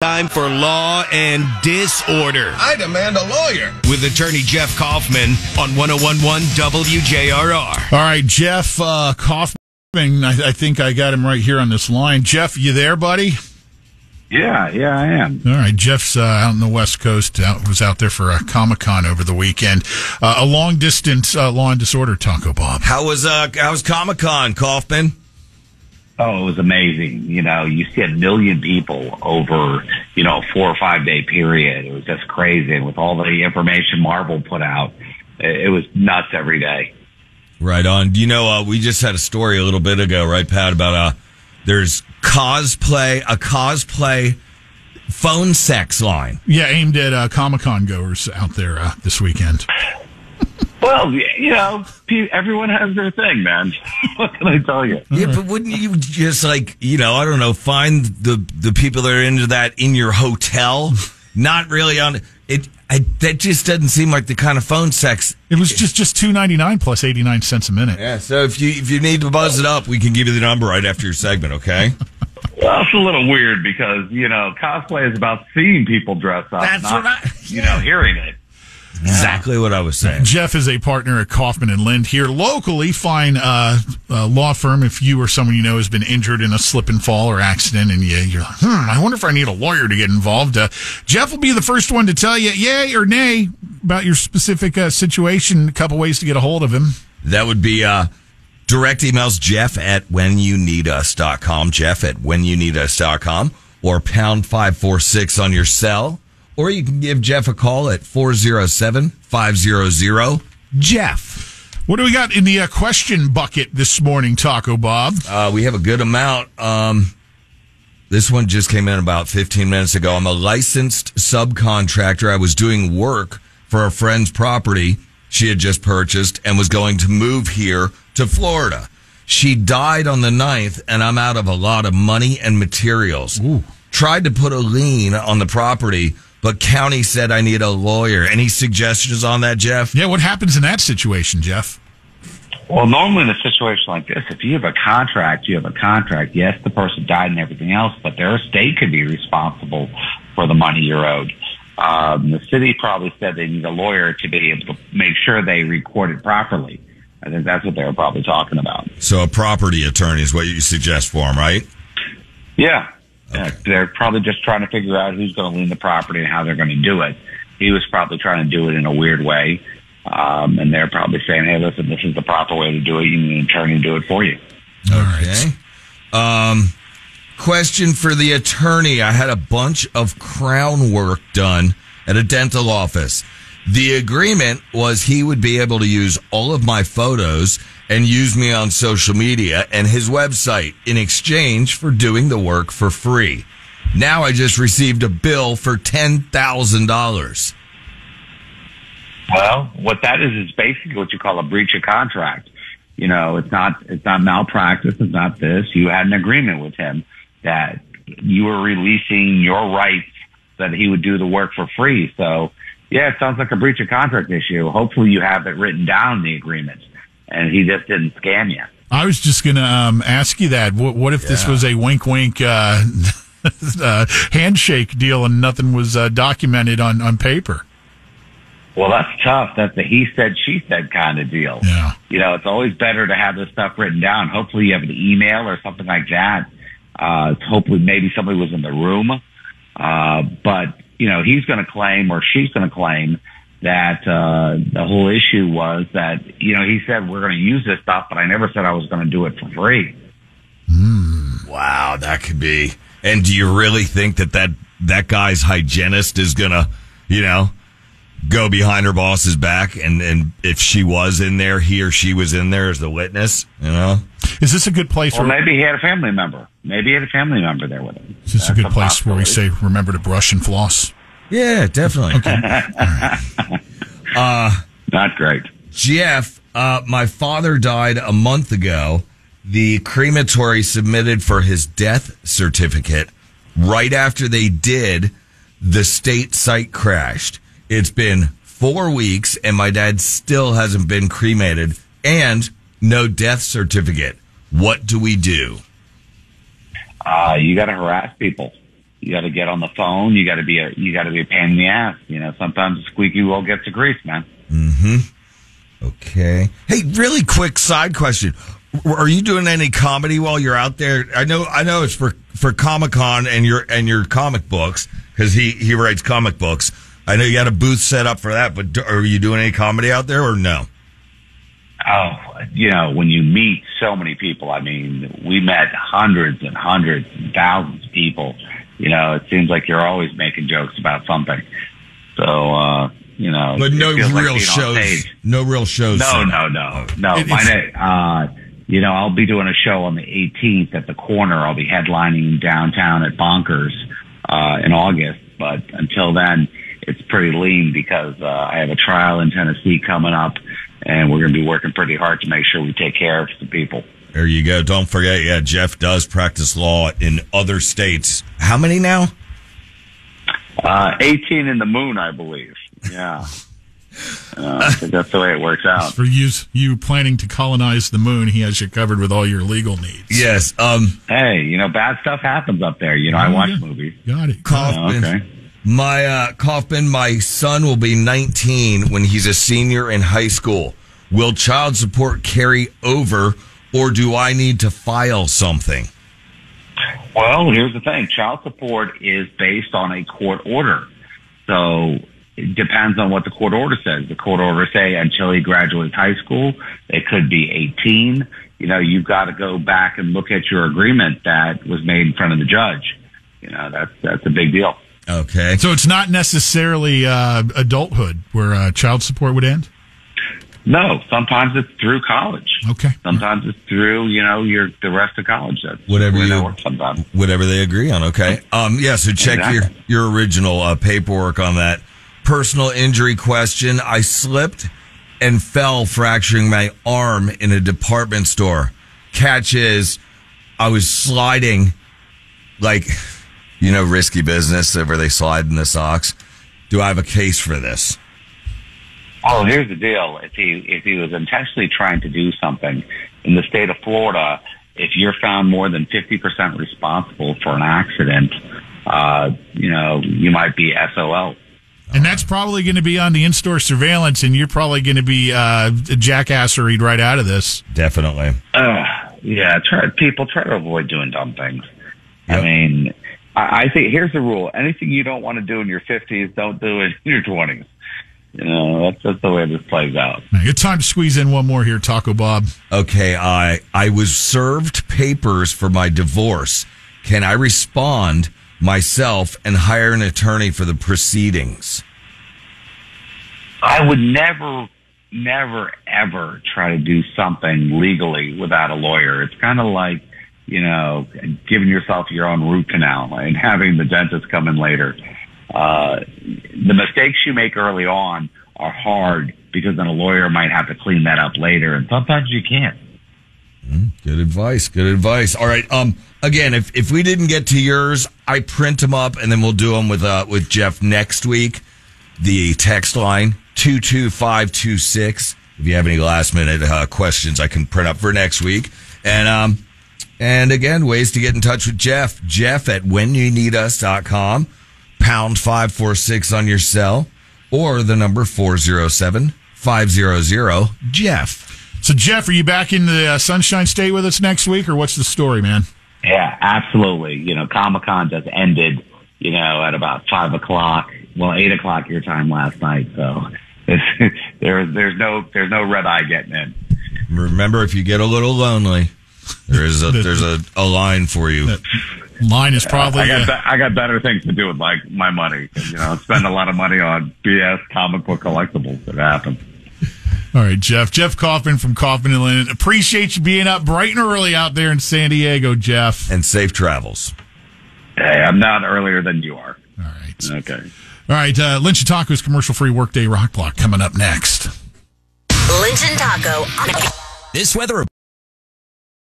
Time for Law and Disorder. I demand a lawyer. With attorney Jeff Kaufman on 101.1 WJRR. All right, Jeff Kaufman, I think I got him right here on this line. Jeff, you there, buddy? Yeah, I am. All right, Jeff's out on the West Coast, was out there for Comic-Con over the weekend. A long-distance Law and Disorder Taco Bob. How was Comic-Con, Kaufman? Oh, it was amazing. You see 1 million people over, a 4 or 5 day period. It was just crazy. And with all the information Marvel put out, it was nuts every day. Right on. We just had a story a little bit ago, right, Pat, about there's a cosplay phone sex line. Yeah, aimed at Comic-Con goers out there this weekend. Well, everyone has their thing, man. What can I tell you? Yeah, but wouldn't you just find the people that are into that in your hotel? Not really on it. That just doesn't seem like the kind of phone sex. It was just $2.99 plus 89 cents a minute. Yeah. So if you need to buzz it up, we can give you the number right after your segment. Okay. Well, it's a little weird because cosplay is about seeing people dress up, not hearing it. Exactly what I was saying. Jeff is a partner at Kaufman Lynd here locally. Fine law firm if you or someone you know has been injured in a slip and fall or accident, and you're like, I wonder if I need a lawyer to get involved. Jeff will be the first one to tell you yay or nay about your specific situation. A couple ways to get a hold of him. That would be direct emails, jeff@whenyouneedus.com, jeff@whenyouneedus.com, or pound 546 on your cell. Or you can give Jeff a call at 407-500-JEFF. What do we got in the question bucket this morning, Taco Bob? We have a good amount. This one just came in about 15 minutes ago. I'm a licensed subcontractor. I was doing work for a friend's property she had just purchased and was going to move here to Florida. She died on the 9th, and I'm out of a lot of money and materials. Ooh. Tried to put a lien on the property, but county said I need a lawyer. Any suggestions on that, Jeff? Yeah, what happens in that situation, Jeff? Well, normally in a situation like this, if you have a contract, you have a contract. Yes, the person died and everything else, but their estate could be responsible for the money you're owed. The city probably said they need a lawyer to be able to make sure they record it properly. I think that's what they were probably talking about. So a property attorney is what you suggest for them, right? Yeah. Okay. They're probably just trying to figure out who's going to lien the property and how they're going to do it. He was probably trying to do it in a weird way. And they're probably saying, hey, listen, this is the proper way to do it. You need an attorney to do it for you. Okay. Question for the attorney. I had a bunch of crown work done at a dental office. The agreement was he would be able to use all of my photos and use me on social media and his website in exchange for doing the work for free. Now I just received a bill for $10,000. Well, what that is basically what you call a breach of contract. It's not malpractice. It's not this. You had an agreement with him that you were releasing your rights that he would do the work for free. So, yeah, it sounds like a breach of contract issue. Hopefully you have it written down in the agreement, and he just didn't scam you. I was just going to ask you that. What if this was a wink-wink handshake deal and nothing was documented on paper? Well, that's tough. That's a he said, she said kind of deal. Yeah. It's always better to have this stuff written down. Hopefully you have an email or something like that. Hopefully maybe somebody was in the room. But he's going to claim, or she's going to claim, that the whole issue was that, he said, we're going to use this stuff, but I never said I was going to do it for free. Wow, that could be. And do you really think that guy's hygienist is going to, go behind her boss's back, and if she was in there, he or she was in there as the witness, Is this a good place where... maybe he had a family member. Maybe he had a family member there with him. Is this a good place where we say, remember to brush and floss? Yeah, definitely. Okay. All right. Not great. Jeff, my father died a month ago. The crematory submitted for his death certificate. Right after they did, the state site crashed. It's been 4 weeks, and my dad still hasn't been cremated, and no death certificate. What do we do? You got to harass people. You got to get on the phone. You got to be a pain in the ass. Sometimes the squeaky wheel gets the grease, man. Mm-hmm. Okay. Hey, really quick side question. Are you doing any comedy while you're out there? I know it's for Comic-Con and your comic books, because he writes comic books. I know you got a booth set up for that, but are you doing any comedy out there or no? Oh, when you meet so many people, I mean, we met hundreds and hundreds and thousands of people. It seems like you're always making jokes about something. So, but no real shows. No real shows. No. I'll be doing a show on the 18th at the Corner. I'll be headlining downtown at Bonkers in August. But until then, it's pretty lean because I have a trial in Tennessee coming up, and we're going to be working pretty hard to make sure we take care of the people. There you go. Don't forget, Jeff does practice law in other states. How many now? 18 in the moon, I believe. Yeah. I think that's the way it works out. For you planning to colonize the moon, he has you covered with all your legal needs. Yes. Hey, bad stuff happens up there. I watch movies. Got it. Kaufman. Okay. Kaufman, my son will be 19 when he's a senior in high school. Will child support carry over, or do I need to file something? Well, here's the thing. Child support is based on a court order. So it depends on what the court order says. The court order say until he graduates high school, it could be 18. You've got to go back and look at your agreement that was made in front of the judge. That's a big deal. Okay. So it's not necessarily adulthood where child support would end? No, sometimes it's through college. Okay. Sometimes it's through, the rest of college. That's whatever they agree on. Okay. So check Exactly. your original paperwork on that. Personal injury question. I slipped and fell, fracturing my arm in a department store. Catch is, I was sliding risky business where they slide in the socks. Do I have a case for this? Oh, here's the deal. If he was intentionally trying to do something in the state of Florida, if you're found more than 50% responsible for an accident, you might be SOL. And that's probably going to be on the in-store surveillance, and you're probably going to be jackasseried right out of this. Definitely. Yeah, people try to avoid doing dumb things. Yep. I mean, I think here's the rule. Anything you don't want to do in your 50s, don't do it in your 20s. That's the way this plays out. It's time to squeeze in one more here, Taco Bob. Okay, I was served papers for my divorce. Can I respond myself and hire an attorney for the proceedings? I would never, ever try to do something legally without a lawyer. It's kind of like, giving yourself your own root canal and having the dentist come in later. The mistakes you make early on are hard because then a lawyer might have to clean that up later, and sometimes you can't. Good advice. All right. Again, if we didn't get to yours, I print them up and then we'll do them with Jeff next week. The text line 22526. If you have any last minute questions, I can print up for next week. And again, ways to get in touch with Jeff. Jeff at whenyouneedus.com. Pound 546 on your cell, or the number 407-500-JEFF. So, Jeff, are you back in the Sunshine State with us next week, or what's the story, man? Yeah, absolutely. Comic-Con just ended, at about 5 o'clock. Well, 8 o'clock your time last night. So there's no red eye getting in. Remember, if you get a little lonely, there's a line for you. That line is probably. I got better things to do with my money. Spend a lot of money on BS comic book collectibles that happen. All right, Jeff. Jeff Kaufman from Kaufman Lynd. Appreciate you being up bright and early out there in San Diego, Jeff. And safe travels. Hey, I'm not earlier than you are. All right. Okay. All right. Lynch and Taco's commercial-free Workday Rock Block coming up next. Lynch and Taco. This weather